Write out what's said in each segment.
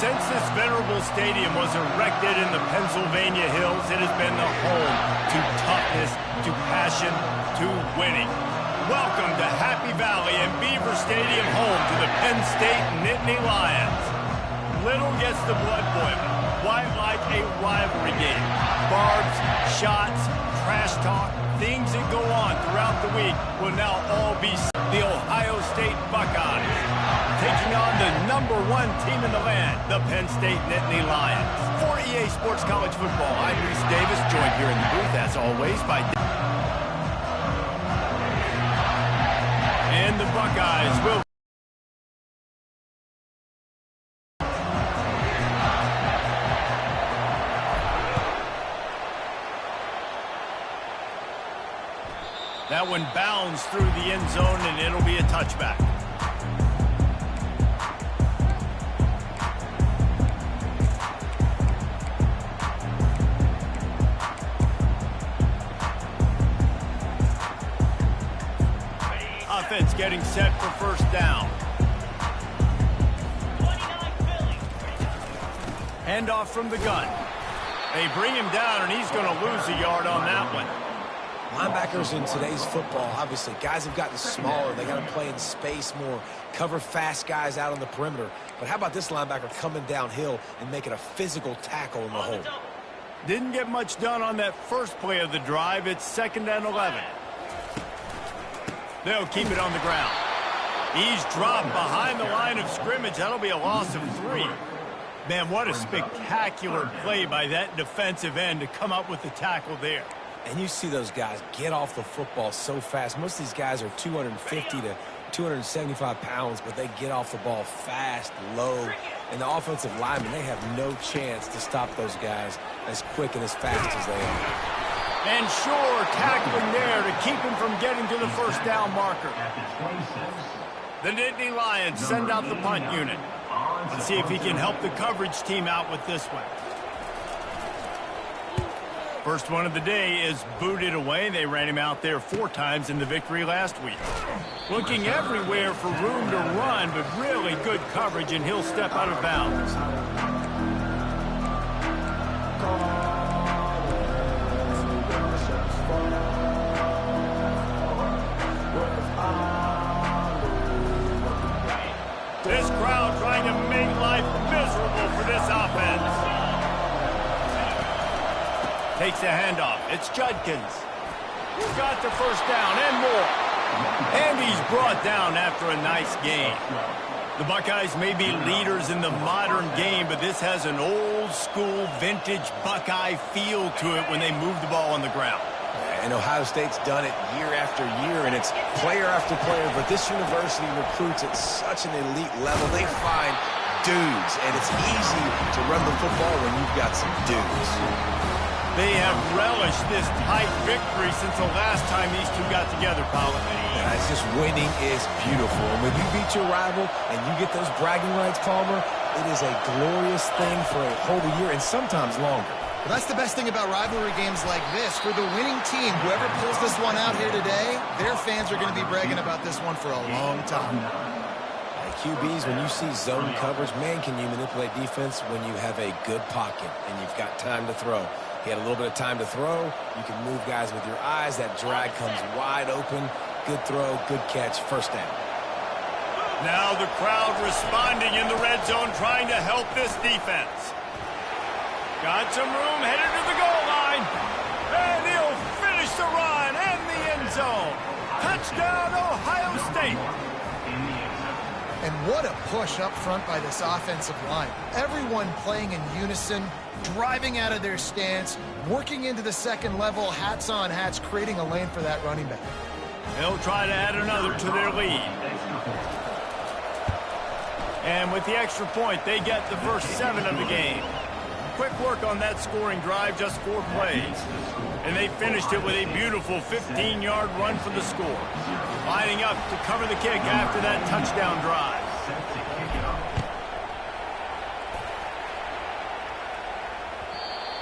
Since this venerable stadium was erected in the Pennsylvania Hills, it has been the home to toughness, to passion, to winning. Welcome to Happy Valley and Beaver Stadium, home to the Penn State Nittany Lions. Little gets the blood boiling, quite like a rivalry game. Barbs, shots, trash talk, things that go on throughout the week will now all be the Ohio State Buckeyes, taking on the #1 team in the land, the Penn State Nittany Lions. For EA Sports College Football, I'm Reese Davis, joined here in the booth, as always, by... And the Buckeyes will... That one bounds through the end zone, and it'll be a touchback. Offense getting set for first down. Handoff from the gun. They bring him down, and he's going to lose a yard on that one. Linebackers in today's football, obviously, guys have gotten smaller. They got to play in space more, cover fast guys out on the perimeter. But how about this linebacker coming downhill and making a physical tackle in the hole? Didn't get much done on that first play of the drive. It's 2nd and 11. They'll keep it on the ground. He's dropped behind the line of scrimmage. That'll be a loss of 3. Man, what a spectacular play by that defensive end to come up with the tackle there. And you see those guys get off the football so fast. Most of these guys are 250 to 275 pounds, but they get off the ball fast, low. And the offensive linemen, they have no chance to stop those guys as quick and as fast as they are. And sure, tackling there to keep him from getting to the first down marker. The Nittany Lions send out the punt unit. Let's see if he can help the coverage team out with this one. First one of the day is booted away. They ran him out there 4 times in the victory last week. Looking everywhere for room to run, but really good coverage, and he'll step out of bounds. This crowd trying to make life miserable for this offense. Takes the handoff. It's Judkins. Got the first down and more. And he's brought down after a nice gain. The Buckeyes may be leaders in the modern game, but this has an old-school, vintage Buckeye feel to it when they move the ball on the ground. And Ohio State's done it year after year, and it's player after player. But this university recruits at such an elite level. They find dudes, and it's easy to run the football when you've got some dudes. They have relished this tight victory since the last time these two got together, Paula. Yeah, it's just winning is beautiful. And when you beat your rival and you get those bragging rights, Palmer, it is a glorious thing for a whole year and sometimes longer. Well, that's the best thing about rivalry games like this. For the winning team, whoever pulls this one out here today, their fans are going to be bragging about this one for a long time. QBs, when you see zone coverage, man, can you manipulate defense when you have a good pocket and you've got time to throw. He had a little bit of time to throw. You can move guys with your eyes. That drag comes wide open. Good throw, good catch, first down. Now the crowd responding in the red zone, trying to help this defense. Got some room, headed to the goal line. And he'll finish the run in the end zone. Touchdown, Ohio State. And what a push up front by this offensive line. Everyone playing in unison, driving out of their stance, working into the second level, hats on hats, creating a lane for that running back. They'll try to add another to their lead. And with the extra point, they get the first 7 of the game. Quick work on that scoring drive, just 4 plays. And they finished it with a beautiful 15-yard run for the score. Lining up to cover the kick after that touchdown drive.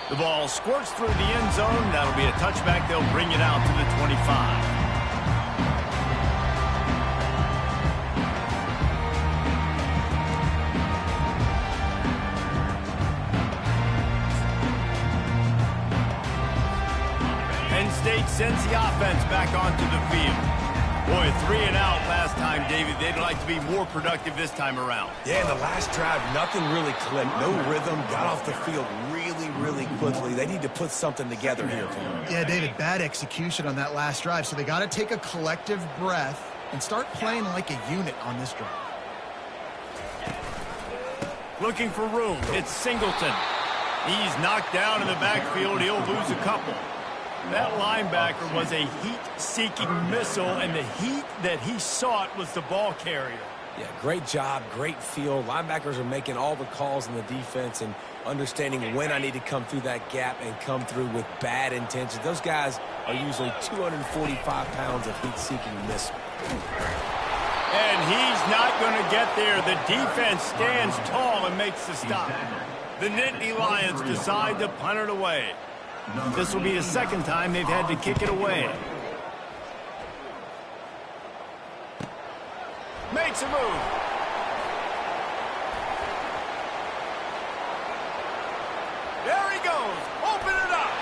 The ball squirts through the end zone. That'll be a touchback. They'll bring it out to the 25. sends the offense back onto the field. Boy, 3 and out last time, David. They'd like to be more productive this time around. Yeah, in the last drive, nothing really clicked. No rhythm, got off the field really quickly. They need to put something together here. Yeah, David, bad execution on that last drive, so they got to take a collective breath and start playing like a unit on this drive. Looking for room. It's Singleton. He's knocked down in the backfield. He'll lose a couple. That linebacker was a heat-seeking missile, and the heat that he sought was the ball carrier. Yeah, great job, great feel. Linebackers are making all the calls in the defense and understanding when I need to come through that gap and come through with bad intentions. Those guys are usually 245 pounds of heat-seeking missile. And he's not going to get there. The defense stands tall and makes the stop. The Nittany Lions decide to punt it away. This will be the second time they've had to kick it away. Makes a move. There he goes. Open it up.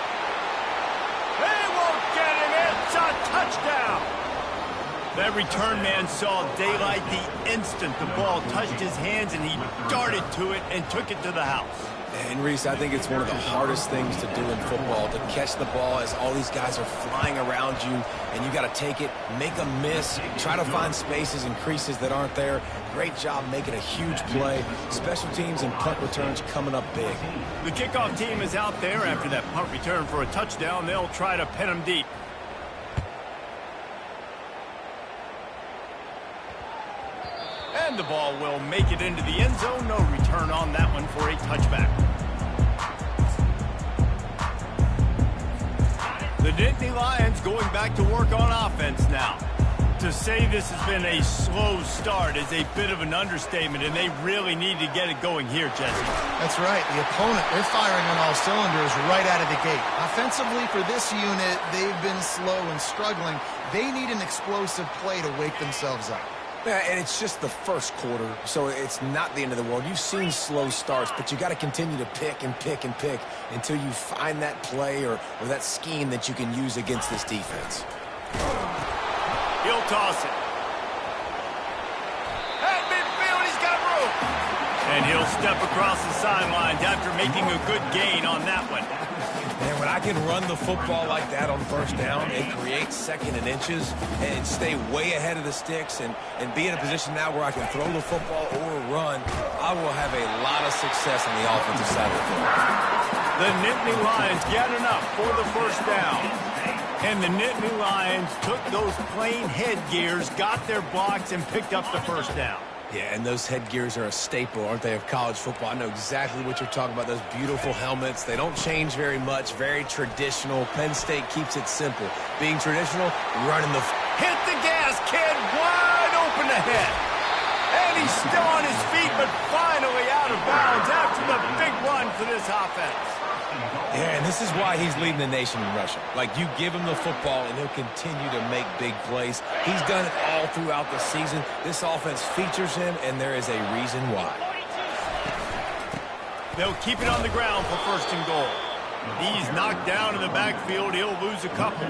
They won't get him. It's a touchdown. That return man saw daylight the instant the ball touched his hands, and he darted to it and took it to the house. And, Reese, I think it's one of the hardest things to do in football, to catch the ball as all these guys are flying around you, and you got to take it, make a miss, try to find spaces and creases that aren't there. Great job making a huge play. Special teams and punt returns coming up big. The kickoff team is out there after that punt return for a touchdown. They'll try to pin him deep. And the ball will make it into the end zone. No return on that one for a touchback. The Nittany Lions going back to work on offense now. To say this has been a slow start is a bit of an understatement, and they really need to get it going here, Jesse. That's right. The opponent, they're firing on all cylinders right out of the gate. Offensively, for this unit, they've been slow and struggling. They need an explosive play to wake themselves up. Yeah, and it's just the first quarter, so it's not the end of the world. You've seen slow starts, but you got to continue to pick and pick and pick until you find that play or that scheme that you can use against this defense. He'll toss it. At midfield, he's got room. And he'll step across the sidelines after making a good gain on that one. And when I can run the football like that on first down and create second and inches and stay way ahead of the sticks and be in a position now where I can throw the football or run, I will have a lot of success on the offensive side of the ball. The Nittany Lions get enough for the first down. And the Nittany Lions took those plain headgears, got their blocks, and picked up the first down. Yeah, and those headgears are a staple, aren't they, of college football? I know exactly what you're talking about, those beautiful helmets. They don't change very much, very traditional. Penn State keeps it simple. Being traditional, running the... Hit the gas, kid, wide open ahead. And he's still on his feet, but finally out of bounds after the big run for this offense. Yeah, and this is why he's leading the nation in rushing. Like, you give him the football, and he'll continue to make big plays. He's done it all throughout the season. This offense features him, and there is a reason why. They'll keep it on the ground for first and goal. He's knocked down in the backfield. He'll lose a couple.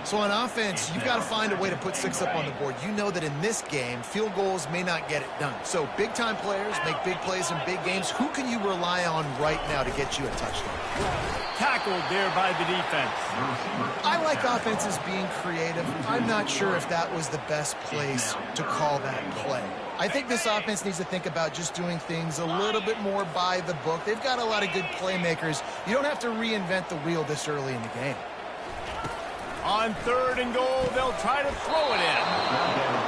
So on offense, you've got to find a way to put 6 up on the board. You know that in this game, field goals may not get it done. So big-time players make big plays in big games. Who can you rely on right now to get you a touchdown? Tackled there by the defense. I like offenses being creative. I'm not sure if that was the best place to call that play. I think this offense needs to think about just doing things a little bit more by the book. They've got a lot of good playmakers. You don't have to reinvent the wheel this early in the game. On third and goal, they'll try to throw it in.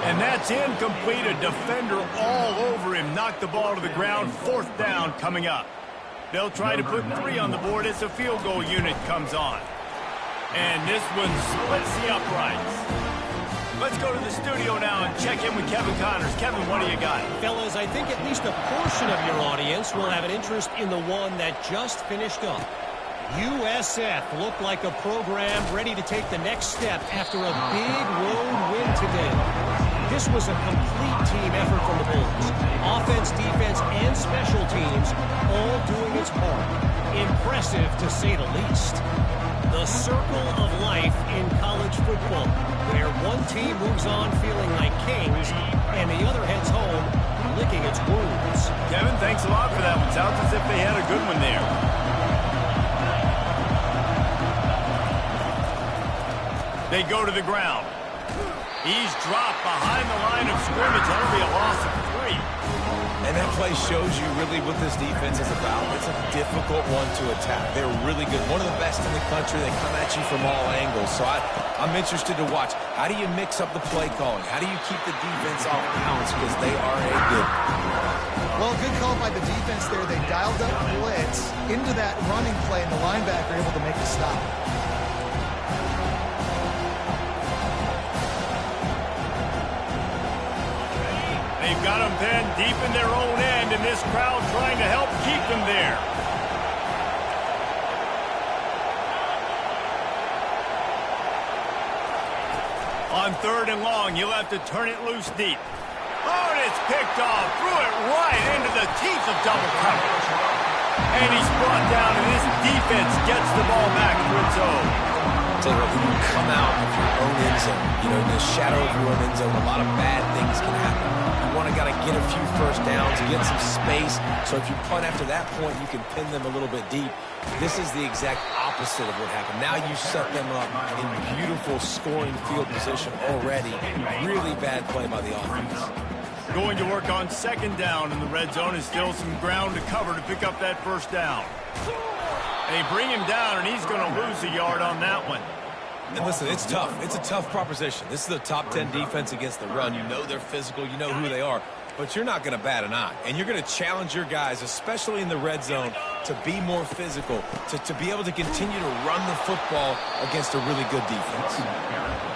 And that's incomplete. A defender all over him. Knocked the ball to the ground. Fourth down coming up. They'll try to put 3 on the board as the field goal unit comes on. And this one splits the uprights. Let's go to the studio now and check in with Kevin Connors. Kevin, what do you got? Fellas, I think at least a portion of your audience will have an interest in the one that just finished up. USF looked like a program ready to take the next step after a big road win today. This was a complete team effort from the Bulls. Offense, defense, and special teams all doing its part. Impressive, to say the least. The circle of life in college football, where one team moves on feeling like kings and the other heads home licking its wounds. Kevin, thanks a lot for that one. Sounds as if they had a good one there. They go to the ground. He's dropped behind the line of scrimmage. That'll be a loss of 3. And that play shows you really what this defense is about. It's a difficult one to attack. They're really good. One of the best in the country. They come at you from all angles. So I'm interested to watch. How do you mix up the play calling? How do you keep the defense off balance? Because they are a good. Well, good call by the defense there. They dialed up blitz into that running play, and the linebacker able to make the stop. They've got them pinned deep in their own end, and this crowd trying to help keep them there. On 3rd and long, you'll have to turn it loose deep. Oh, and it's picked off. Threw it right into the teeth of double coverage. And he's brought down, and this defense gets the ball back to its own. Tell you what, when you come out of your own end zone, you know, in the shadow of your own end zone, a lot of bad things can happen. You want to get a few first downs, get some space. So if you punt after that point, you can pin them a little bit deep. This is the exact opposite of what happened. Now you set them up in beautiful scoring field position already. Really bad play by the offense. Going to work on 2nd down in the red zone, is still some ground to cover to pick up that 1st down. They bring him down, and he's going to lose a yard on that one. And listen, it's tough. It's a tough proposition. This is a top 10 defense against the run. You know they're physical. You know who they are. But you're not going to bat an eye. And you're going to challenge your guys, especially in the red zone, to be more physical, to be able to continue to run the football against a really good defense.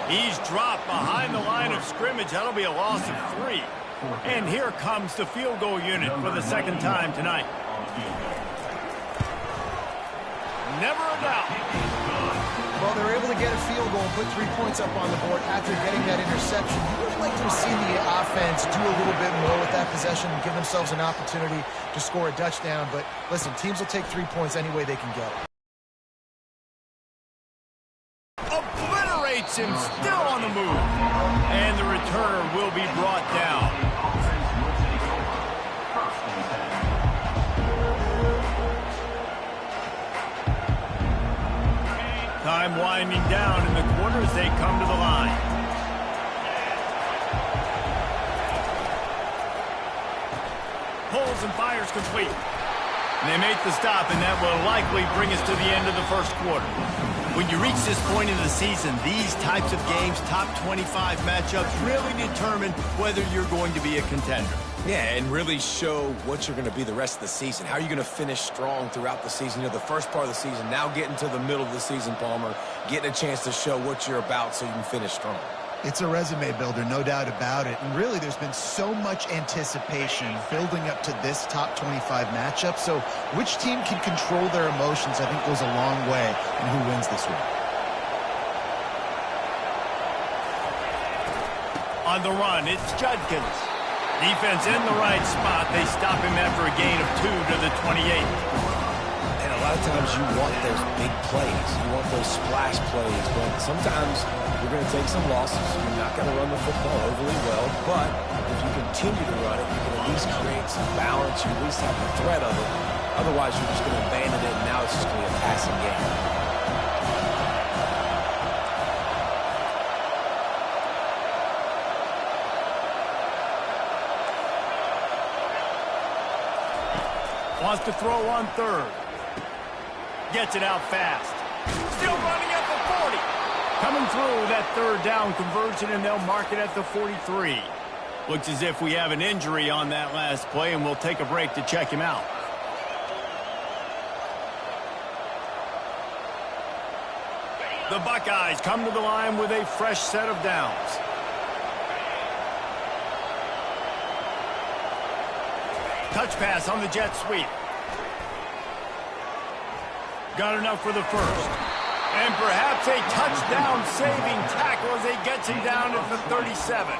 He's dropped behind the line of scrimmage. That'll be a loss of 3. And here comes the field goal unit for the 2nd time tonight. Never a doubt. Well, they were able to get a field goal and put 3 points up on the board after getting that interception. You would like to have seen the offense do a little bit more with that possession and give themselves an opportunity to score a touchdown. But listen, teams will take 3 points any way they can get it. Obliterates him, still on the move. And the returner will be brought down. Time winding down in the quarter as they come to the line. Pulls and fires complete. And they make the stop, and that will likely bring us to the end of the 1st quarter. When you reach this point in the season, these types of games, top 25 matchups, really determine whether you're going to be a contender. Yeah, and really show what you're going to be the rest of the season. How are you going to finish strong throughout the season? You know, the first part of the season, now getting to the middle of the season, Palmer, getting a chance to show what you're about so you can finish strong. It's a resume builder, no doubt about it. And really, there's been so much anticipation building up to this top 25 matchup. So which team can control their emotions, I think, goes a long way in who wins this one. On the run, it's Judkins. Defense in the right spot. They stop him after a gain of 2 to the 28. And a lot of times you want those big plays. You want those splash plays. But sometimes you're going to take some losses. You're not going to run the football overly well. But if you continue to run it, you can at least create some balance. You at least have the threat of it. Otherwise, you're just going to abandon it, and now it's just going to be a passing game. Wants to throw on 3rd. Gets it out fast. Still running at the 40. Coming through that 3rd down conversion, and they'll mark it at the 43. Looks as if we have an injury on that last play, and we'll take a break to check him out. The Buckeyes come to the line with a fresh set of downs. Touch pass on the jet sweep. Got enough for the 1st. And perhaps a touchdown-saving tackle as he gets him down at the 37.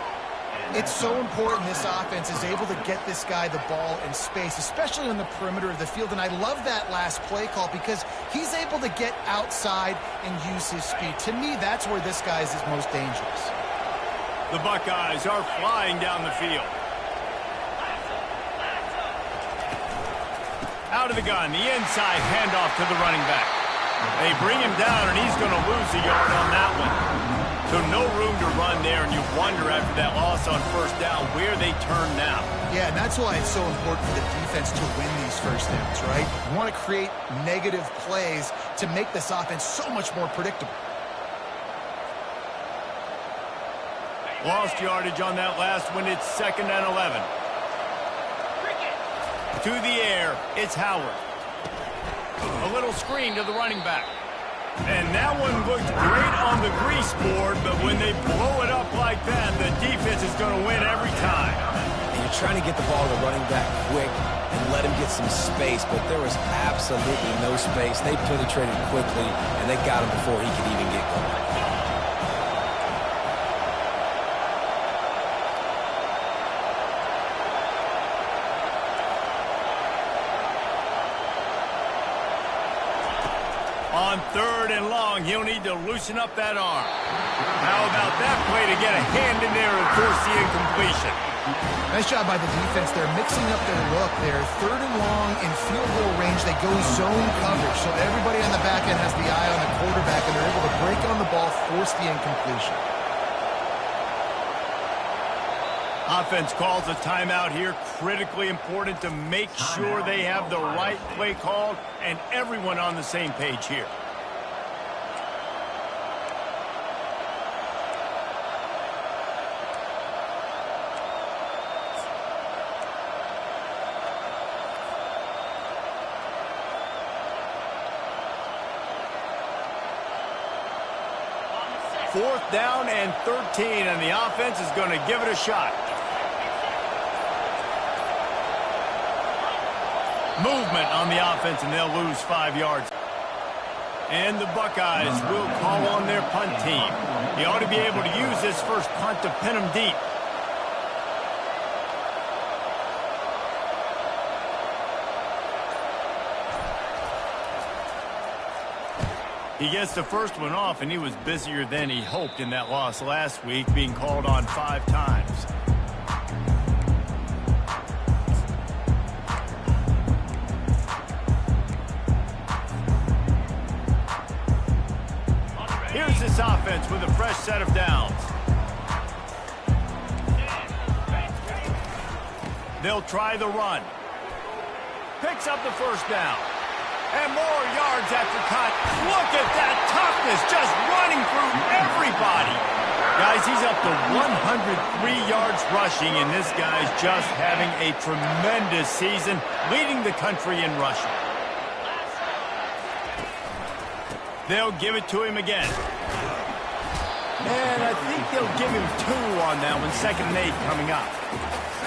It's so important this offense is able to get this guy the ball in space, especially on the perimeter of the field. And I love that last play call because he's able to get outside and use his speed. To me, that's where this guy is most dangerous. The Buckeyes are flying down the field. Out of the gun, the inside handoff to the running back. They bring him down, and he's going to lose a yard on that one. So no room to run there, and you wonder after that loss on first down where they turn now. Yeah, and that's why it's so important for the defense to win these first downs, right? You want to create negative plays to make this offense so much more predictable. Lost yardage on that last one. It's 2nd and 11. To the air, it's Howard. A little screen to the running back. And that one looked great on the grease board, but when they blow it up like that, the defense is going to win every time. And you're trying to get the ball to the running back quick and let him get some space, but there was absolutely no space. They penetrated quickly, and they got him before he could even get going. On 3rd and long, he'll need to loosen up that arm. How about that play to get a hand in there and force the incompletion? Nice job by the defense. They're mixing up their look there. 3rd and long in field goal range. They go zone coverage. So everybody on the back end has the eye on the quarterback, and they're able to break on the ball, force the incompletion. Offense calls a timeout here. Critically important to make sure they have the right play called and everyone on the same page here. Fourth down and 13, and the offense is going to give it a shot. Movement on the offense, and they'll lose 5 yards. And the Buckeyes will call on their punt team. They ought to be able to use this first punt to pin them deep. He gets the first one off, and he was busier than he hoped in that loss last week, being called on 5 times. Here's this offense with a fresh set of downs. They'll try the run. Picks up the first down. And more yards after cut. Look at that toughness, just running through everybody. Guys, he's up to 103 yards rushing, and this guy's just having a tremendous season, leading the country in rushing. They'll give it to him again. And I think they'll give him 2 on that one. 2nd and 8 coming up.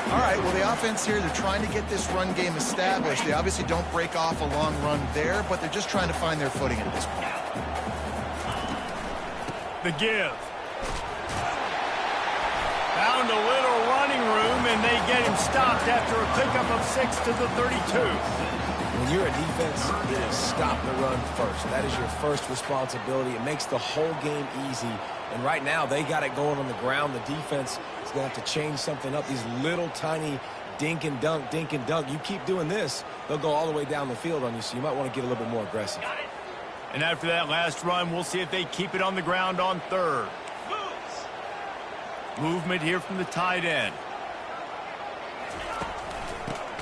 All right, well, the offense here, they're trying to get this run game established. They obviously don't break off a long run there, but they're just trying to find their footing at this point. The give. Found a little running room, and they get him stopped after a pickup of 6 to the 32. When you're a defense, it is stop the run first. That is your first responsibility. It makes the whole game easy. And right now, they got it going on the ground. The defense is going to have to change something up. These little tiny dink and dunk, dink and dunk. You keep doing this, they'll go all the way down the field on you, so you might want to get a little bit more aggressive. And after that last run, we'll see if they keep it on the ground on 3rd. Movement here from the tight end.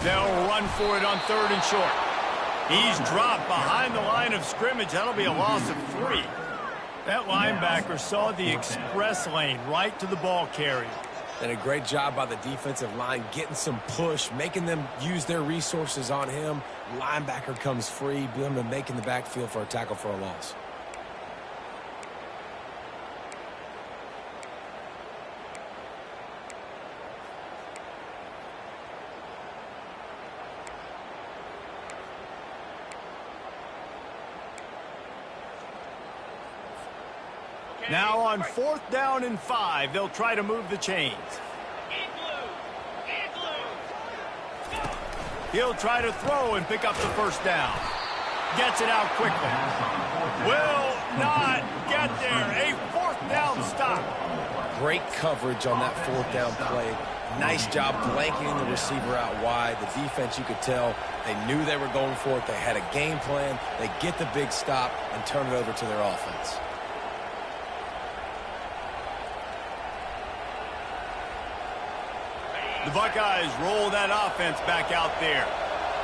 They'll run for it on 3rd and short. He's dropped behind the line of scrimmage. That'll be a loss of 3. That linebacker saw the express lane right to the ball carrier. And a great job by the defensive line getting some push, making them use their resources on him. Linebacker comes free, them to make in the backfield for a tackle for a loss. Now on 4th down and 5, they'll try to move the chains. He'll try to throw and pick up the first down. Gets it out quickly. Will not get there. A fourth down stop. Great coverage on that fourth down play. Nice job blanketing the receiver out wide. The defense, you could tell, they knew they were going for it. They had a game plan. They get the big stop and turn it over to their offense. The Buckeyes roll that offense back out there.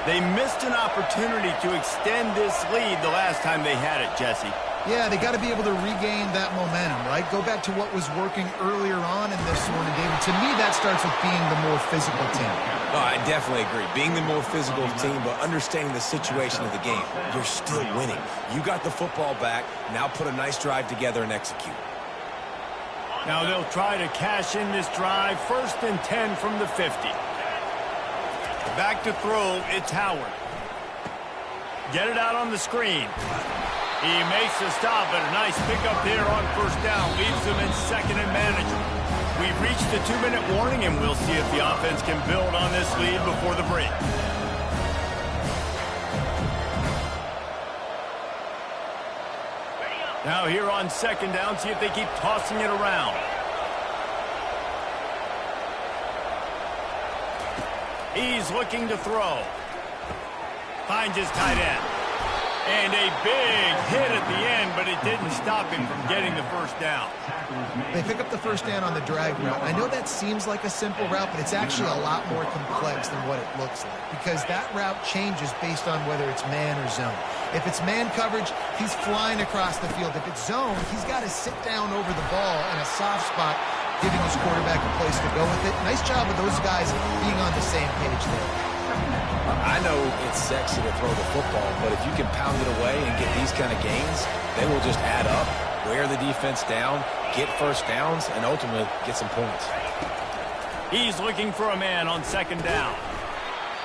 They missed an opportunity to extend this lead the last time they had it, Jesse. Yeah, they got to be able to regain that momentum, right? Go back to what was working earlier on in this one. And David, to me, that starts with being the more physical team. Oh, I definitely agree. Being the more physical team, but understanding the situation of the game. You're still winning. You got the football back. Now put a nice drive together and execute. Now they'll try to cash in this drive. 1st and 10 from the 50. Back to throw, it's Howard. Get it out on the screen. He makes a stop, but a nice pickup there on 1st down. Leaves him in 2nd and manageable. We've reached the 2-minute warning, and we'll see if the offense can build on this lead before the break. Now here on 2nd down, see if they keep tossing it around. He's looking to throw. Finds his tight end. And a big hit at the end, but it didn't stop him from getting the 1st down. They pick up the 1st down on the drag route. I know that seems like a simple route, but it's actually a lot more complex than what it looks like, because that route changes based on whether it's man or zone. If it's man coverage, he's flying across the field. If it's zone, he's got to sit down over the ball in a soft spot, giving his quarterback a place to go with it. Nice job of those guys being on the same page there. I know it's sexy to throw the football, but if you can pound it away and get these kind of gains, they will just add up, wear the defense down, get 1st downs, and ultimately get some points. He's looking for a man on 2nd down.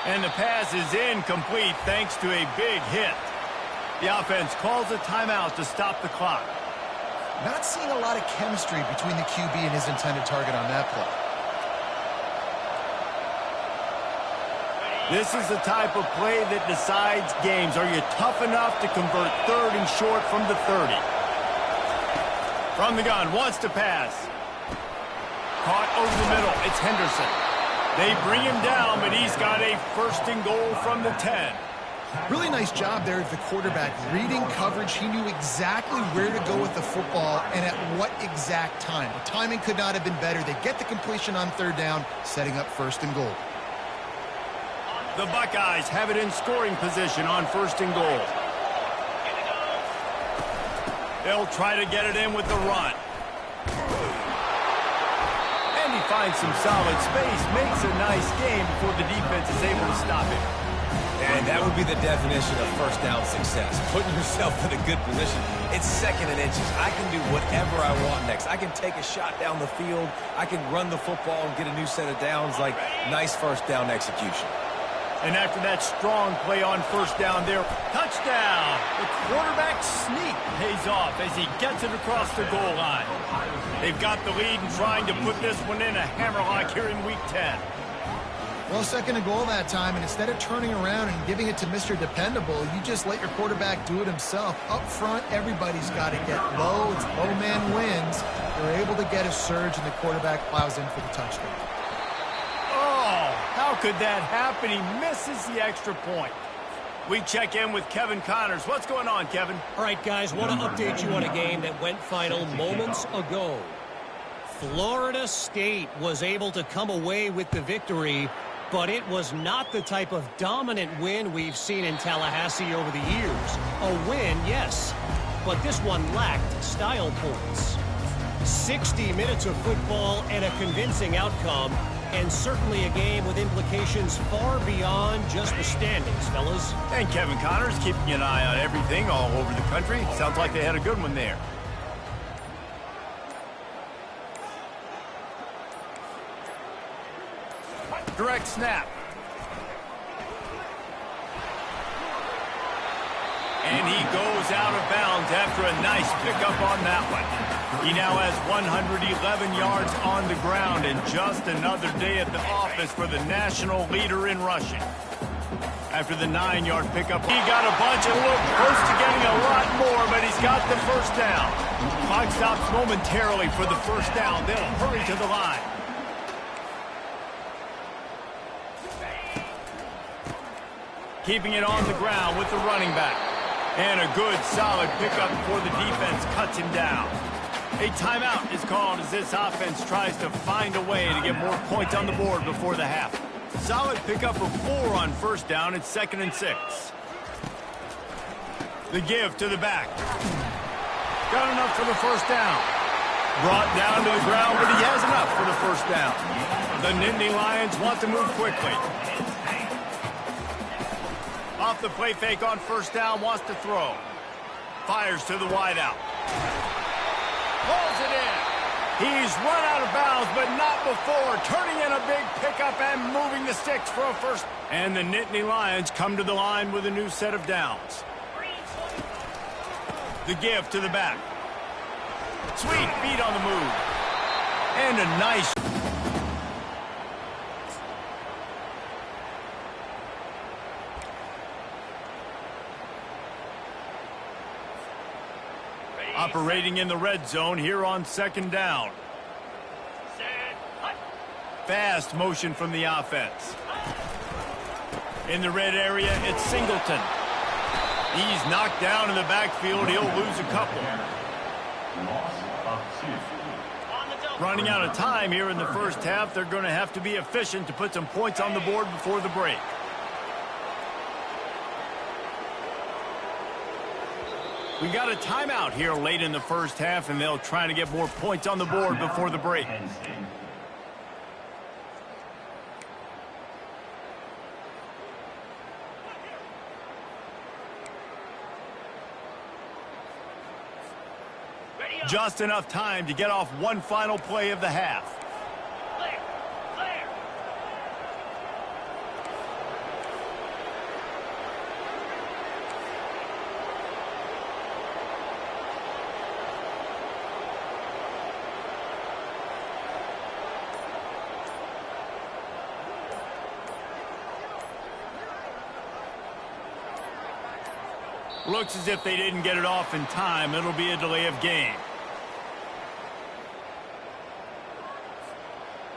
And the pass is incomplete thanks to a big hit. The offense calls a timeout to stop the clock. Not seeing a lot of chemistry between the QB and his intended target on that play. This is the type of play that decides games. Are you tough enough to convert 3rd and short from the 30? From the gun, wants to pass. Caught over the middle. It's Henderson. They bring him down, but he's got a 1st and goal from the 10. Really nice job there of the quarterback. Reading coverage, he knew exactly where to go with the football and at what exact time. The timing could not have been better. They get the completion on 3rd down, setting up 1st and goal. The Buckeyes have it in scoring position on 1st and goal. They'll try to get it in with the run. And he finds some solid space, makes a nice game before the defense is able to stop him. And that would be the definition of 1st down success. Putting yourself in a good position. It's 2nd and inches. I can do whatever I want next. I can take a shot down the field. I can run the football and get a new set of downs. Like, nice 1st down execution. And after that strong play on 1st down there, touchdown! The quarterback sneak pays off as he gets it across the goal line. They've got the lead and trying to put this one in a hammerlock here in Week 10. Well, 2nd and goal that time, and instead of turning around and giving it to Mr. Dependable, you just let your quarterback do it himself. Up front, everybody's got to get low. It's low man wins. They're able to get a surge, and the quarterback plows in for the touchdown. How could that happen? He misses the extra point. We check in with Kevin Connors. What's going on, Kevin? All right, guys, want to update you on a game that went final moments ago. Florida State was able to come away with the victory, but it was not the type of dominant win we've seen in Tallahassee over the years. A win, yes, but this one lacked style points. 60 minutes of football and a convincing outcome, and certainly a game with implications far beyond just the standings, fellas. And Kevin Connors keeping an eye on everything all over the country. Sounds like they had a good one there. Direct snap. And he goes out of bounds after a nice pickup on that one. He now has 111 yards on the ground and just another day at the office for the national leader in rushing. After the 9-yard pickup, he got a bunch and looked close to getting a lot more, but he's got the first down. Clock stops momentarily for the first down. They'll hurry to the line. Keeping it on the ground with the running back. And a good, solid pickup before the defense cuts him down. A timeout is called as this offense tries to find a way to get more points on the board before the half. Solid pickup of 4 on first down. It's 2nd and 6. The give to the back. Got enough for the first down. Brought down to the ground, but he has enough for the first down. The Nittany Lions want to move quickly. Off the play fake on first down, wants to throw. Fires to the wideout. Pulls it in. He's run out of bounds, but not before. Turning in a big pickup and moving the sticks for a first. And the Nittany Lions come to the line with a new set of downs. The give to the back. Sweet feet on the move. And a nice... Operating in the red zone here on 2nd down. Fast motion from the offense. In the red area, it's Singleton. He's knocked down in the backfield. He'll lose a couple. Running out of time here in the first half. They're going to have to be efficient to put some points on the board before the break. We got a timeout here late in the first half, and they'll try to get more points on the board before the break. Just enough time to get off one final play of the half. Looks as if they didn't get it off in time. It'll be a delay of game.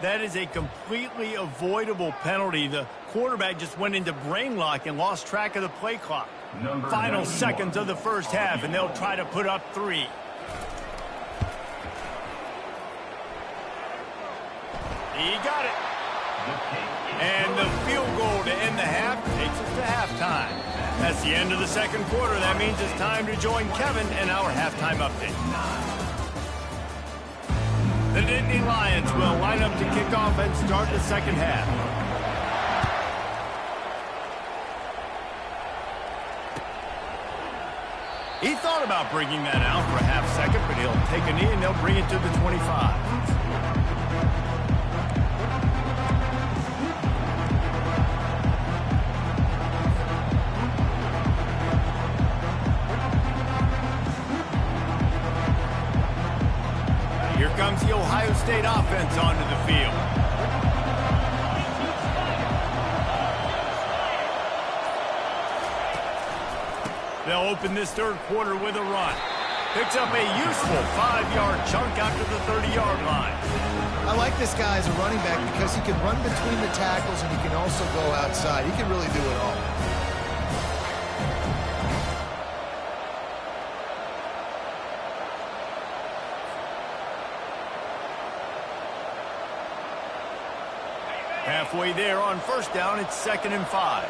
That is a completely avoidable penalty. The quarterback just went into brain lock and lost track of the play clock. Final seconds of the first half, and they'll try to put up 3. He got it. And the field goal to end the half takes us to halftime. That's the end of the second quarter. That means it's time to join Kevin in our halftime update. The Nittany Lions will line up to kick off and start the second half. He thought about bringing that out for a half second, but he'll take a knee and they'll bring it to the 25. Here comes the Ohio State offense onto the field. They'll open this third quarter with a run. Picks up a useful 5-yard chunk after the 30-yard line. I like this guy as a running back because he can run between the tackles and he can also go outside. He can really do it all. Halfway there on first down, it's 2nd and 5.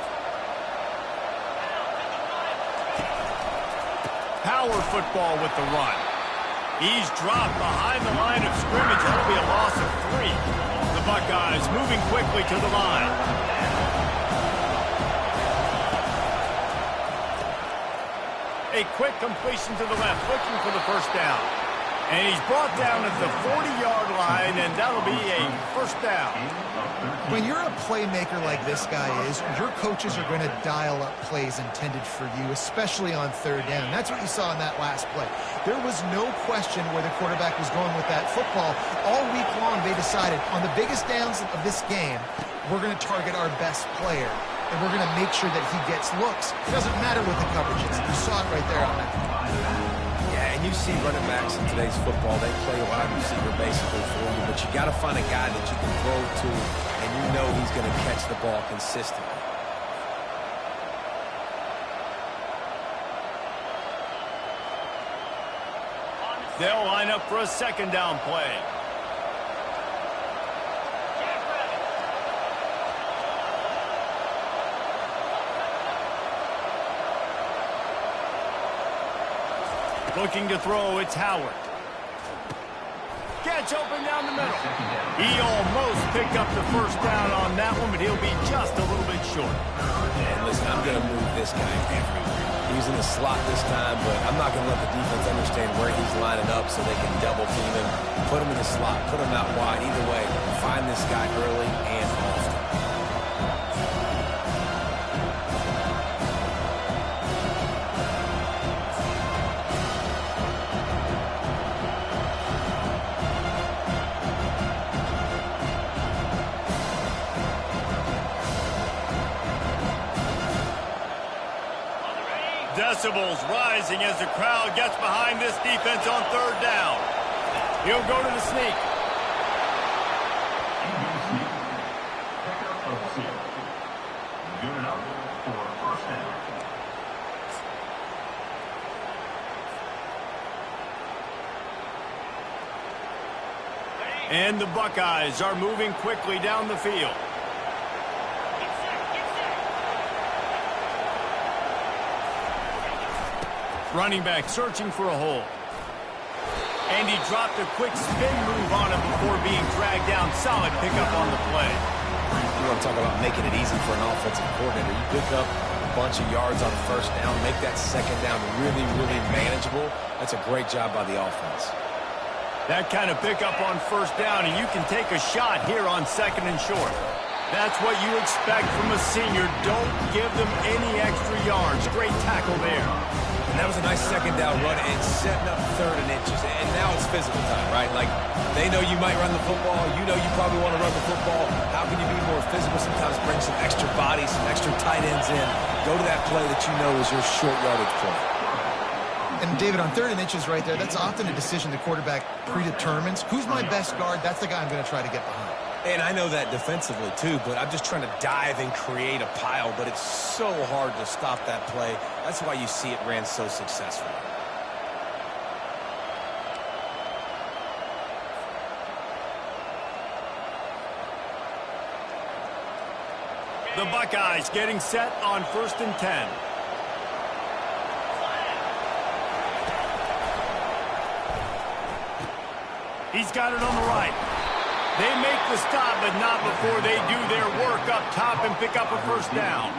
Power football with the run. He's dropped behind the line of scrimmage. That'll be a loss of 3. The Buckeyes moving quickly to the line. A quick completion to the left, looking for the first down. And he's brought down at the 40-yard line, and that'll be a first down. When you're a playmaker like this guy is, your coaches are going to dial up plays intended for you, especially on third down. That's what you saw in that last play. There was no question where the quarterback was going with that football. All week long, they decided on the biggest downs of this game, we're going to target our best player. and we're going to make sure that he gets looks. It doesn't matter what the coverage is. You saw it right there on that. Yeah, and you see running backs in today's football, they play wide receiver basically for you, but you got to find a guy that you can throw to, and you know he's going to catch the ball consistently. They'll line up for a second down play. Looking to throw, it's Howard. Catch open down the middle. He almost picked up the first down on that one, but he'll be just a little bit short. And listen, I'm going to move this guy everywhere. He's in the slot this time, but I'm not going to let the defense understand where he's lining up so they can double team him, put him in the slot, put him out wide. Either way, find this guy early and often. Decibels rising as the crowd gets behind this defense on third down. He'll go to the sneak. And the Buckeyes are moving quickly down the field. Running back searching for a hole. And he dropped a quick spin move on him before being dragged down. Solid pickup on the play. You want to talk about making it easy for an offensive coordinator. You pick up a bunch of yards on first down, make that second down really, really manageable. That's a great job by the offense. That kind of pickup on first down, and you can take a shot here on second and short. That's what you expect from a senior. Don't give them any extra yards. Great tackle there. And that was a nice second down run and setting up third and inches. And now it's physical time, right? Like, they know you might run the football. You know you probably want to run the football. How can you be more physical? Sometimes bring some extra bodies, some extra tight ends in. Go to that play that you know is your short yardage play. And, David, on third and inches right there, that's often a decision the quarterback predetermines. Who's my best guard? That's the guy I'm going to try to get behind. And I know that defensively, too, but I'm just trying to dive and create a pile, but it's so hard to stop that play. That's why you see it ran so successfully. The Buckeyes getting set on 1st and 10. He's got it on the right. They make the stop, but not before they do their work up top and pick up a first down.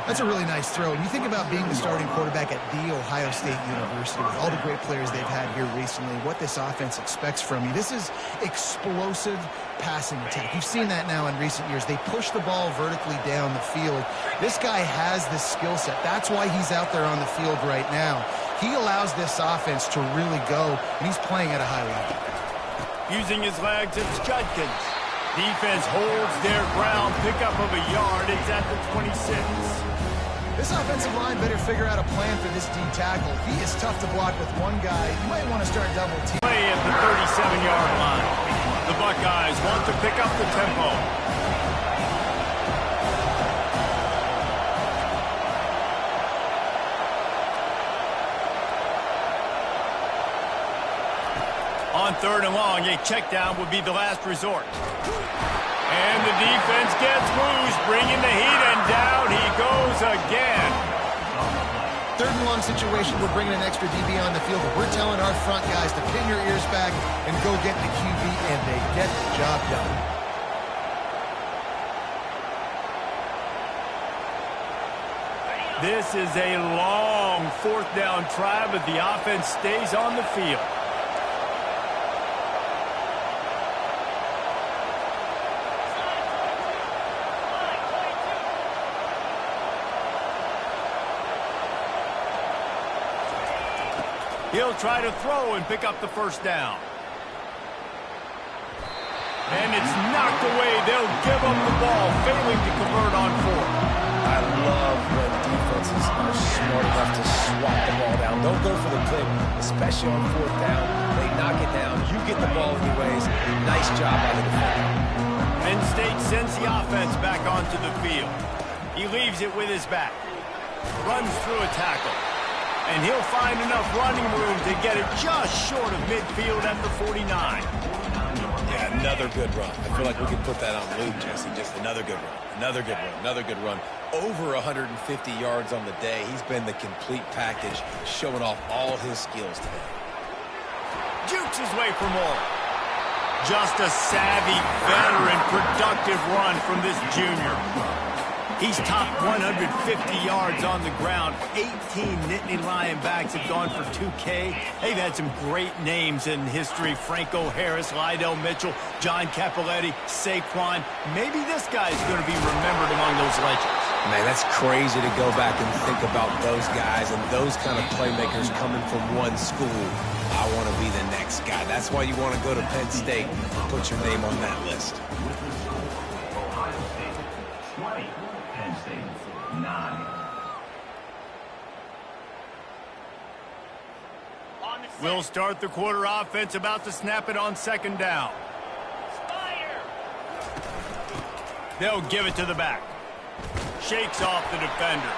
That's a really nice throw. And you think about being the starting quarterback at The Ohio State University with all the great players they've had here recently, what this offense expects from you. This is explosive passing attack. You've seen that now in recent years. They push the ball vertically down the field. This guy has this skill set. That's why he's out there on the field right now. He allows this offense to really go, and he's playing at a high level. Using his legs, it's Judkins. Defense holds their ground. Pickup of a yard. It's at the 26. This offensive line better figure out a plan for this D tackle. He is tough to block with one guy. You might want to start double team. Play at the 37-yard line. The Buckeyes want to pick up the tempo. On 3rd and long, a check down would be the last resort. And the defense gets loose, bringing the heat, and down he goes again. 3rd and long situation, we're bringing an extra DB on the field, but we're telling our front guys to pin your ears back and go get the QB, and they get the job done. This is a long 4th down try, but the offense stays on the field. He'll try to throw and pick up the first down. And it's knocked away. They'll give up the ball, failing to convert on 4th. I love when defenses are smart enough to swat the ball down. Don't go for the pick, especially on fourth down. They knock it down. You get the ball anyways. Nice job by the defender. Penn State sends the offense back onto the field. He leaves it with his back. Runs through a tackle. And he'll find enough running room to get it just short of midfield at the 49. Yeah, another good run. I feel like we could put that on loop, Jesse. Just another good run. Another good run. Another good run. Over 150 yards on the day. He's been the complete package, showing off all his skills today. Jukes his way for more. Just a savvy, veteran, productive run from this junior. He's topped 150 yards on the ground. 18 Nittany Lion backs have gone for 2K. They've had some great names in history. Franco Harris, Lydell Mitchell, John Cappelletti, Saquon. Maybe this guy's going to be remembered among those legends. Man, that's crazy to go back and think about those guys and those kind of playmakers coming from one school. I want to be the next guy. That's why you want to go to Penn State and put your name on that list. We'll start the quarter offense, about to snap it on second down. They'll give it to the back. Shakes off the defender.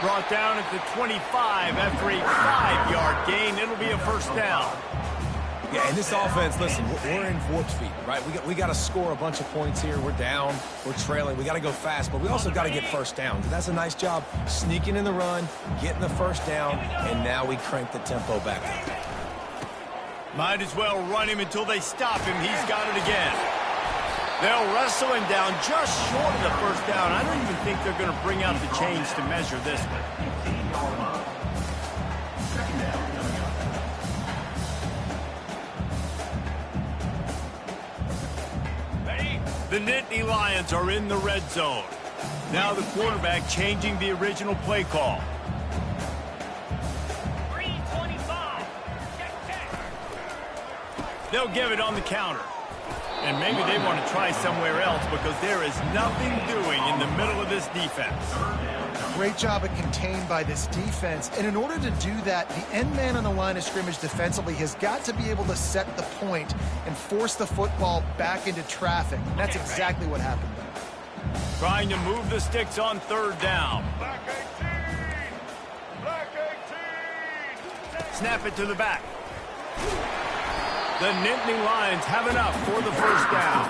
Brought down at the 25 after a 5-yard gain. It'll be a first down. Yeah, and this offense, listen, we're in warp speed, right? We got to score a bunch of points here. We're down. We're trailing. We got to go fast, but we also got to get first down. That's a nice job sneaking in the run, getting the first down, and now we crank the tempo back up. Might as well run him until they stop him. He's got it again. They'll wrestle him down just short of the first down. I don't even think they're going to bring out the chains to measure this one. The Nittany Lions are in the red zone. Now the quarterback changing the original play call. 325. They'll give it on the counter. And maybe they want to try somewhere else because there is nothing doing in the middle of this defense. Great job at contained by this defense. And in order to do that, the end man on the line of scrimmage defensively has got to be able to set the point and force the football back into traffic. And that's exactly what happened there. Trying to move the sticks on third down. Black 18! Black 18! Snap it to the back. The Nittany Lions have enough for the first down.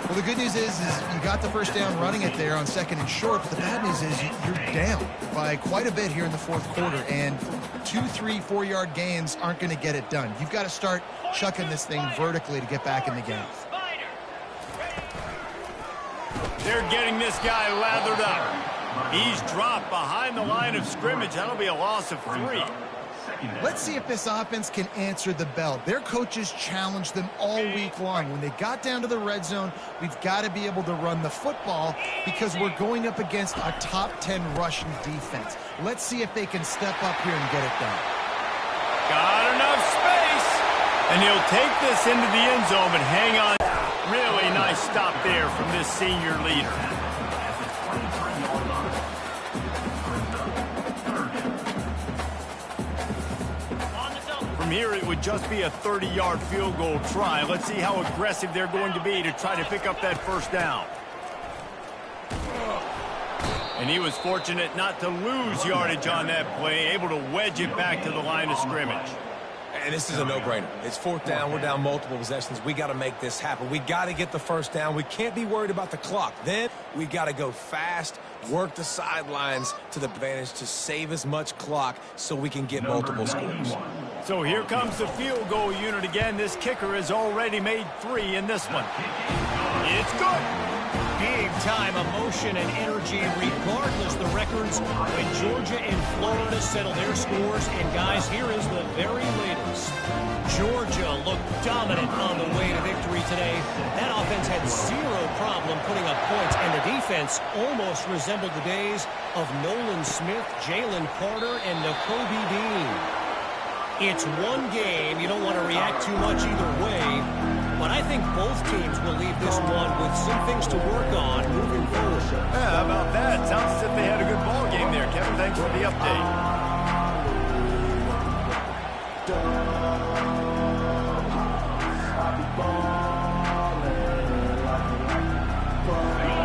Well, the good news is you got the first down running it there on second and short, but the bad news is you're down by quite a bit here in the fourth quarter, and 2, 3, 4-yard gains aren't going to get it done. You've got to start chucking this thing vertically to get back in the game. They're getting this guy lathered up. He's dropped behind the line of scrimmage. That'll be a loss of 3. Let's see if this offense can answer the bell. Their coaches challenged them all week long. When they got down to the red zone, we've got to be able to run the football because we're going up against a top 10 rushing defense. Let's see if they can step up here and get it done. Got enough space. And he'll take this into the end zone, but hang on. Really nice stop there from this senior leader. From here, it would just be a 30-yard field goal try. Let's see how aggressive they're going to be to try to pick up that first down. And he was fortunate not to lose yardage on that play, able to wedge it back to the line of scrimmage. And this is a no-brainer. It's fourth down. We're down multiple possessions. We got to make this happen. We got to get the first down. We can't be worried about the clock. Then we got to go fast, work the sidelines to the advantage to save as much clock so we can get multiple scores. So here comes the field goal unit again. This kicker has already made 3 in this one. It's good. Big-time emotion and energy regardless the records when Georgia and Florida settle their scores. And, guys, here is the very latest. Georgia looked dominant on the way to victory today. That offense had 0 problem putting up points, and the defense almost resembled the days of Nolan Smith, Jalen Carter, and Nakobe Dean. It's one game. You don't want to react too much either way. but I think both teams will leave this one with some things to work on moving forward. Yeah, how about that? Sounds as if they had a good ball game there, Kevin. Thanks for the update.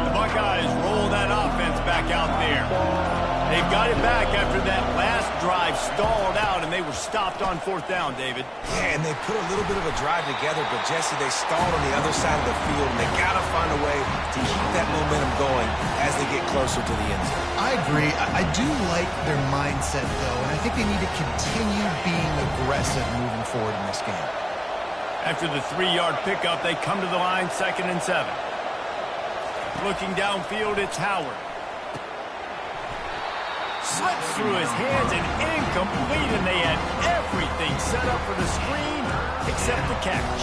The Buckeyes roll that offense back out there. They've got it back after that last drive stalled out, and they were stopped on 4th down, David. Yeah, and they put a little bit of a drive together, but, Jesse, they stalled on the other side of the field, and they got to find a way to keep that momentum going as they get closer to the end zone. I agree. I do like their mindset, though, and I think they need to continue being aggressive moving forward in this game. After the 3-yard pickup, they come to the line, 2nd and 7. Looking downfield, it's Howard. Slips through his hands and incomplete, and they had everything set up for the screen except the catch.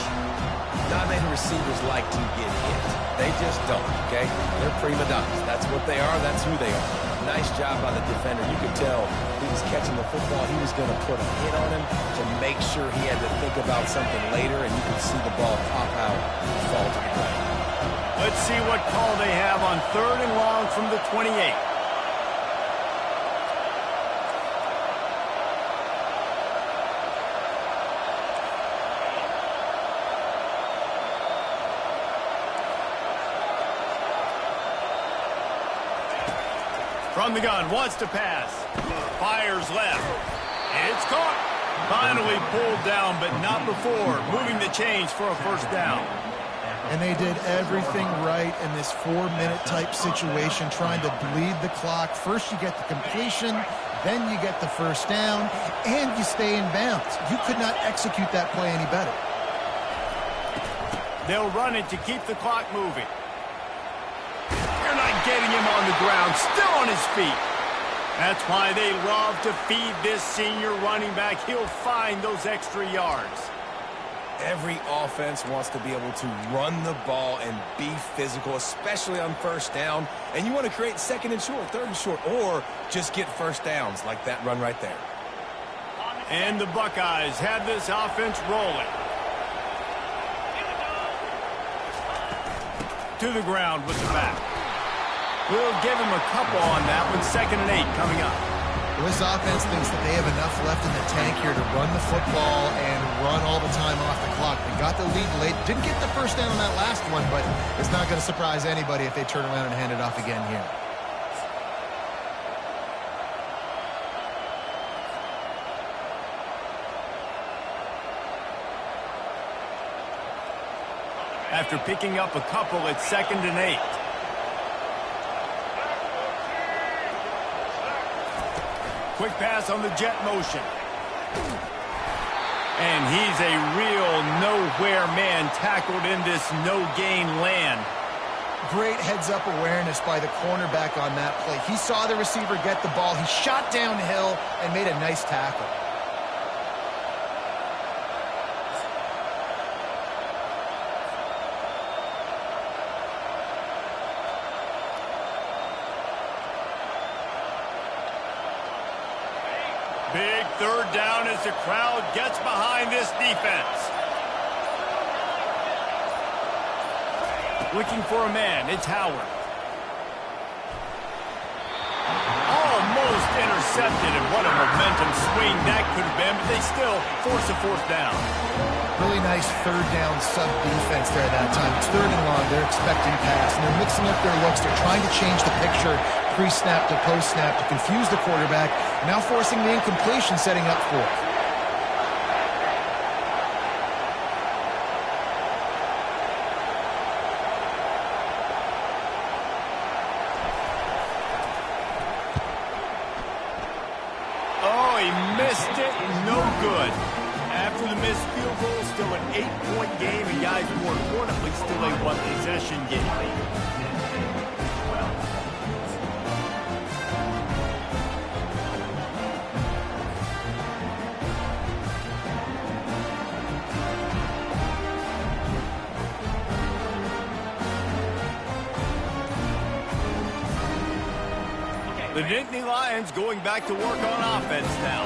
Not many receivers like to get hit. They just don't, okay? They're prima donnas. That's what they are. That's who they are. Nice job by the defender. You could tell he was catching the football. He was going to put a hit on him to make sure he had to think about something later, and you could see the ball pop out and fall to the ground. Let's see what call they have on 3rd and long from the 28. From the gun, wants to pass. Fires left. It's caught. Finally pulled down, but not before. Moving the chains for a 1st down. And they did everything right in this 4-minute type situation, trying to bleed the clock. First you get the completion, then you get the 1st down, and you stay in bounds. You could not execute that play any better. They'll run it to keep the clock moving. They're not getting him on the ground, still on his feet. That's why they love to feed this senior running back. He'll find those extra yards. Every offense wants to be able to run the ball and be physical, especially on 1st down. And you want to create 2nd and short, 3rd and short, or just get 1st downs like that run right there. And the Buckeyes have this offense rolling. To the ground with the back. We'll give him a couple on that one. 2nd and 8 coming up. Well, this offense thinks that they have enough left in the tank here to run the football and run all the time off the clock. They got the lead late. Didn't get the 1st down on that last one, but it's not going to surprise anybody if they turn around and hand it off again here. After picking up a couple, it's 2nd and 8. Quick pass on the jet motion. And he's a real nowhere man tackled in this no-gain land. Great heads-up awareness by the cornerback on that play. He saw the receiver get the ball. He shot downhill and made a nice tackle. Big 3rd down as the crowd gets behind this defense. Looking for a man, it's Howard. Almost intercepted, and what a momentum swing that could have been, but they still force a 4th down. Really nice 3rd down sub-defense there that time. It's 3rd and long. They're expecting pass, and they're mixing up their looks. They're trying to change the picture pre-snap to post-snap to confuse the quarterback, now forcing the incompletion, setting up for it. Oh, he missed it. No good. After the missed field goal, still an 8-point game, and guys, more importantly, still a one-possession game. The Nittany Lions going back to work on offense now.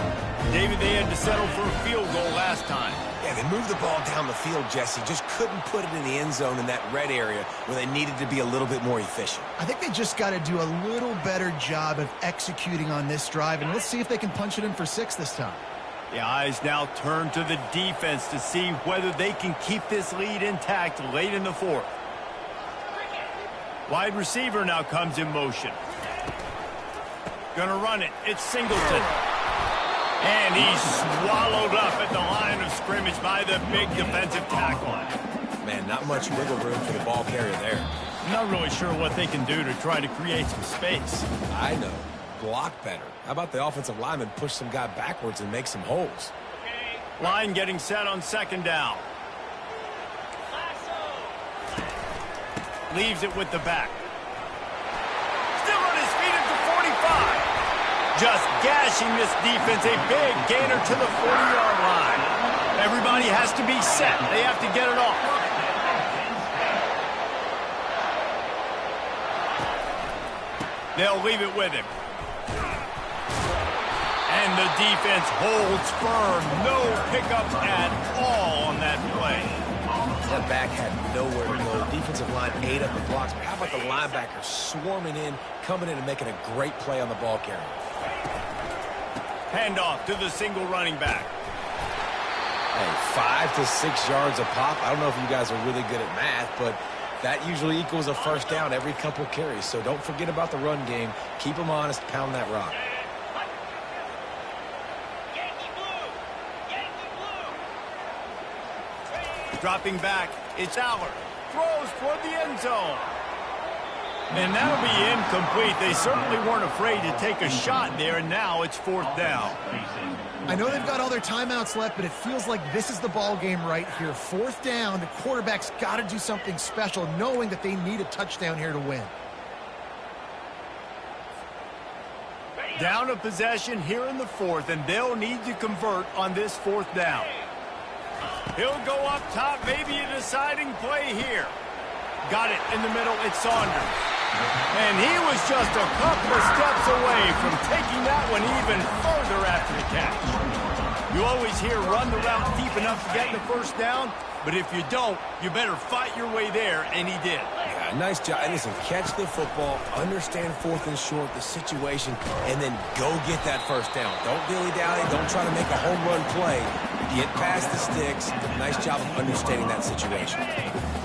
David, they had to settle for a field goal last time. Yeah, they moved the ball down the field, Jesse. Just couldn't put it in the end zone in that red area where they needed to be a little bit more efficient. I think they just got to do a little better job of executing on this drive, and let's see if they can punch it in for 6 this time. The eyes now turn to the defense to see whether they can keep this lead intact late in the fourth. Wide receiver now comes in motion. Gonna run it. It's Singleton. And he's swallowed up at the line of scrimmage by the big defensive tackle. Man, not much wiggle room for the ball carrier there. I'm not really sure what they can do to try to create some space. I know. Block better. How about the offensive lineman push some guy backwards and make some holes? Line getting set on second down. Leaves it with the back. Still on his feet at the 45. Just gashing this defense. A big gainer to the 40-yard line. Everybody has to be set. They have to get it off. They'll leave it with him. And the defense holds firm. No pickup at all on that play. That back had nowhere to go. The defensive line ate up the blocks. But how about the linebacker swarming in, coming in and making a great play on the ball carrier? Handoff to the single running back. Hey, 5 to 6 yards a pop. I don't know if you guys are really good at math, but that usually equals a first down every couple carries. So don't forget about the run game. Keep them honest. Pound that rock. Dropping back, it's Aller. Throws toward the end zone. And that'll be incomplete. They certainly weren't afraid to take a shot there, and now it's 4th down. I know they've got all their timeouts left, but it feels like this is the ball game right here. 4th down, the quarterback's got to do something special, knowing that they need a touchdown here to win. Down a possession here in the 4th, and they'll need to convert on this 4th down. He'll go up top, maybe a deciding play here. Got it in the middle, it's Saunders. And he was just a couple of steps away from taking that one even further after the catch. You always hear run the route deep enough to get the first down, but if you don't, you better fight your way there, and he did. Yeah, nice job. And listen, catch the football, understand 4th and short, the situation, and then go get that first down. Don't dilly-dally, don't try to make a home run play. Get past the sticks. Nice job of understanding that situation.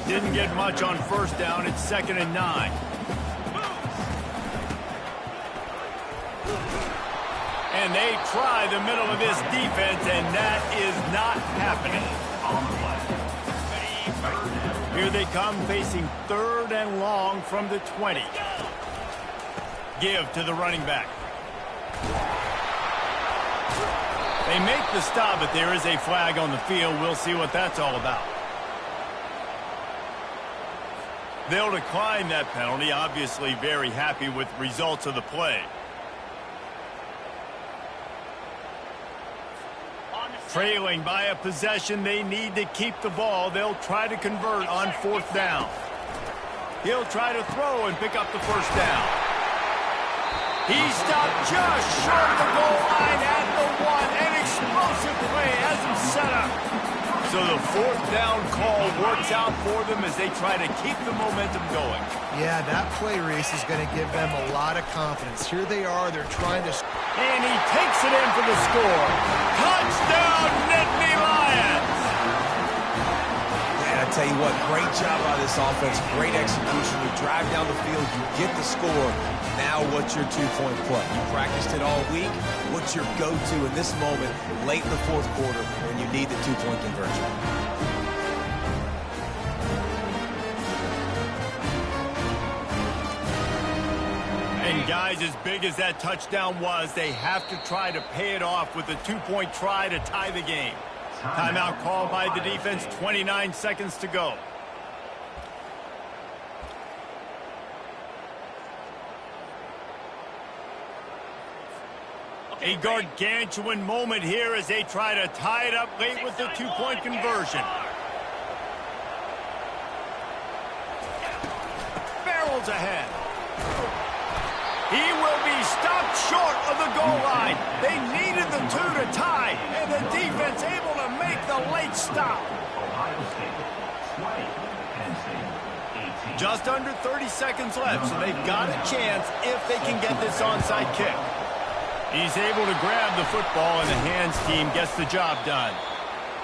Didn't get much on first down. It's 2nd and 9. And they try the middle of this defense, and that is not happening. Here they come, facing 3rd and long from the 20. Give to the running back. They make the stop, but there is a flag on the field. We'll see what that's all about. They'll decline that penalty, obviously very happy with results of the play. Trailing by a possession, they need to keep the ball. They'll try to convert on 4th down. He'll try to throw and pick up the first down. He stopped just short of the goal line at the 1. An explosive play has him set up. So the 4th down call works out for them as they try to keep the momentum going. Yeah, that play race is going to give them a lot of confidence. Here they are, they're trying to... And he takes it in for the score. Touchdown, Nittany Lions! Man, I tell you what, great job by this offense. Great execution. You drive down the field, you get the score. Now what's your two-point play? You practiced it all week. What's your go-to in this moment late in the 4th quarter when you need the two-point conversion? And guys, as big as that touchdown was, they have to try to pay it off with a 2-point try to tie the game. Timeout called by the defense, 29 seconds to go. A gargantuan moment here as they try to tie it up late with the 2-point conversion. Barrels ahead. He will be stopped short of the goal line. They needed the 2 to tie, and the defense able to make the a late stop. Just under 30 seconds left, so they've got a chance if they can get this onside kick. He's able to grab the football, and the hands team gets the job done.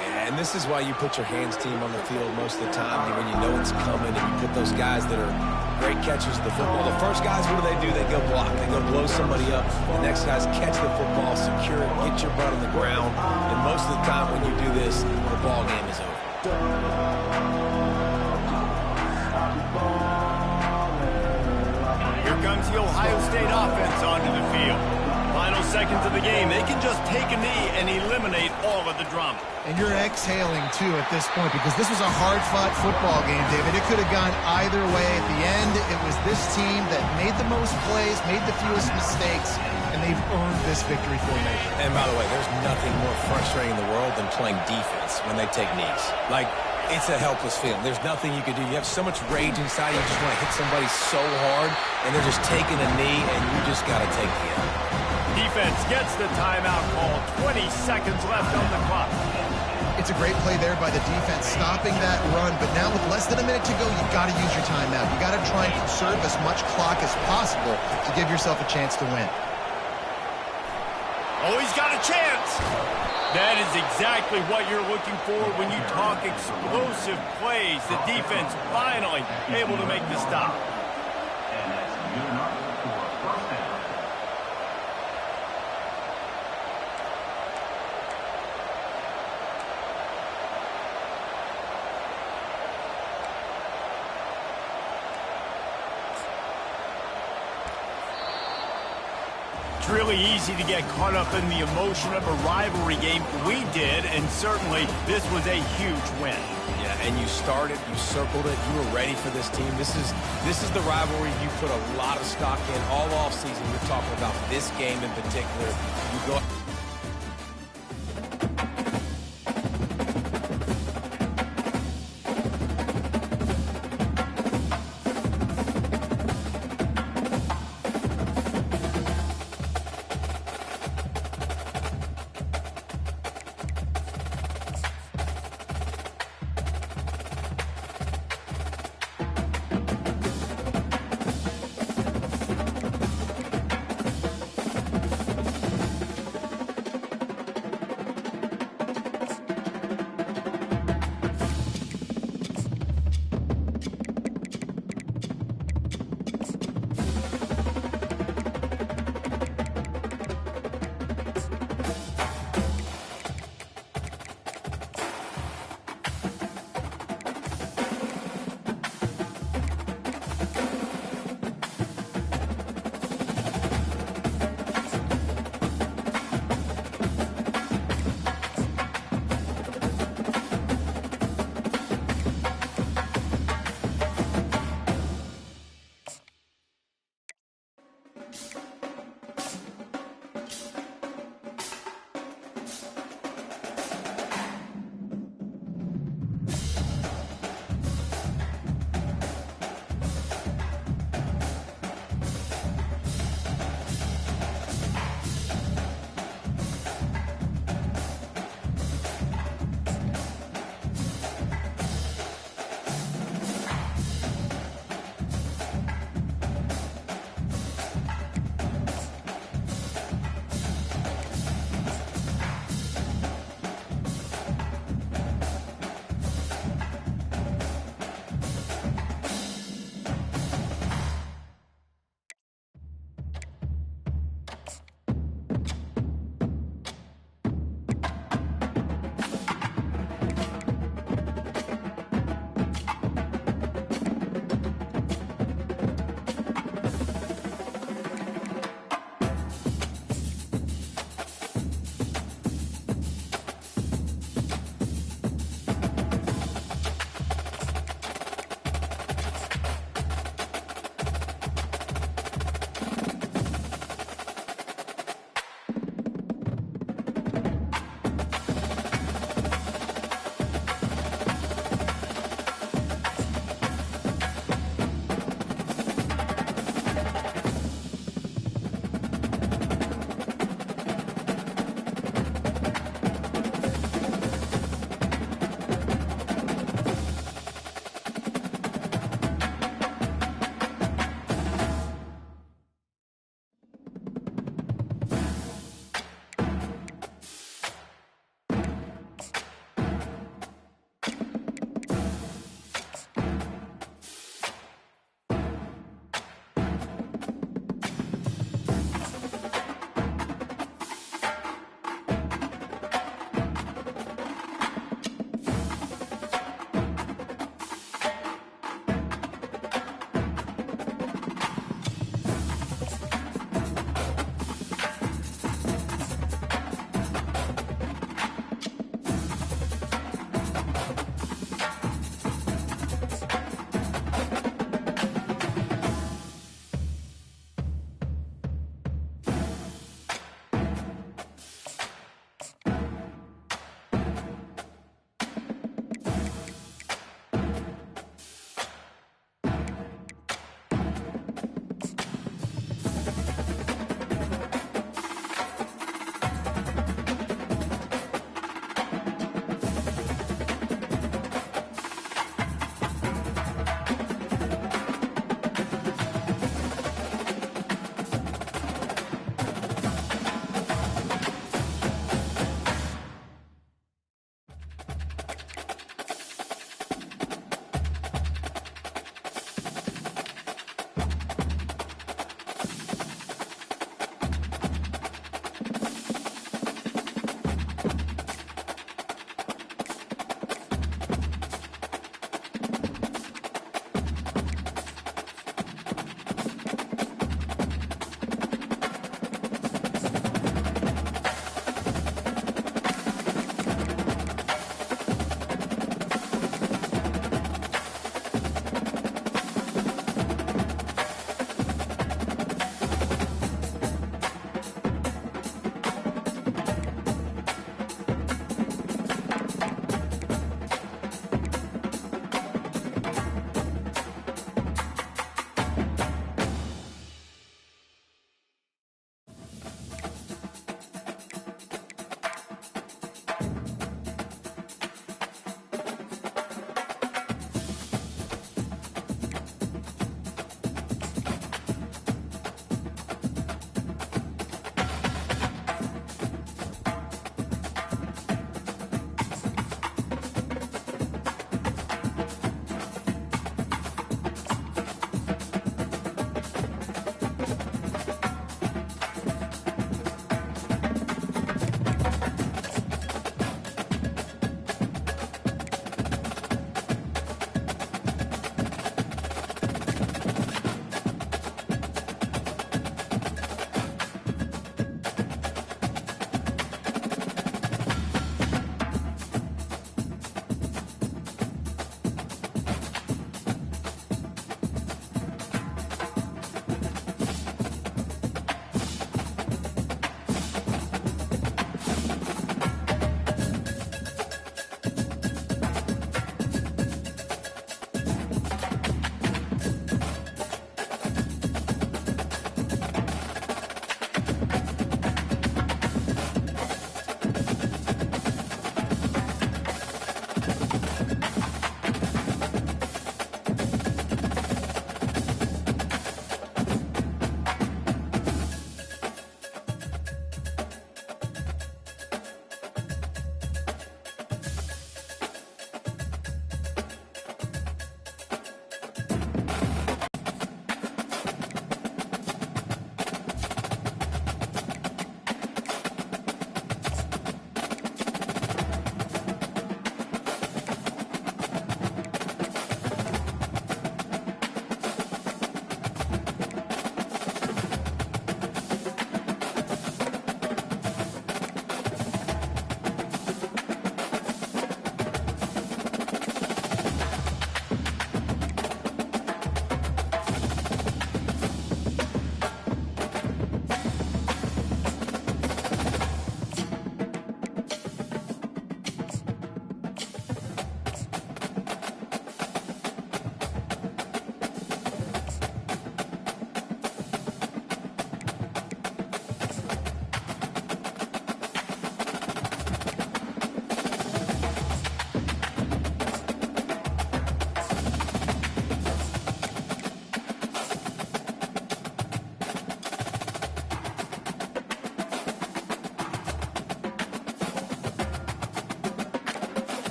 Yeah, and this is why you put your hands team on the field most of the time when you know it's coming, and you put those guys that are great catchers of the football. The first guys, what do? They go block. They go blow somebody up. The next guys catch the football, secure it, get your butt on the ground. And most of the time when you do this, the ball game is over. Here comes the Ohio State offense onto the field. Final seconds of the game. They can just take a knee and eliminate all of the drama. And you're exhaling, too, at this point, because this was a hard-fought football game, David. It could have gone either way. At the end, it was this team that made the most plays, made the fewest mistakes, and they've earned this victory formation. And by the way, there's nothing more frustrating in the world than playing defense when they take knees. Like, it's a helpless feeling. There's nothing you can do. You have so much rage inside. You just want to hit somebody so hard, and they're just taking a knee, and you just got to take the L. Defense gets the timeout call. 20 seconds left on the clock. It's a great play there by the defense, stopping that run. But now with less than a minute to go, you've got to use your timeout. You've got to try and conserve as much clock as possible to give yourself a chance to win. Oh, he's got a chance. That is exactly what you're looking for when you talk explosive plays. The defense finally able to make the stop. It's really easy to get caught up in the emotion of a rivalry game. We did, and certainly this was a huge win. Yeah, and you started, you circled it, you were ready for this team. This is the rivalry you put a lot of stock in all offseason. You're talking about this game in particular. You go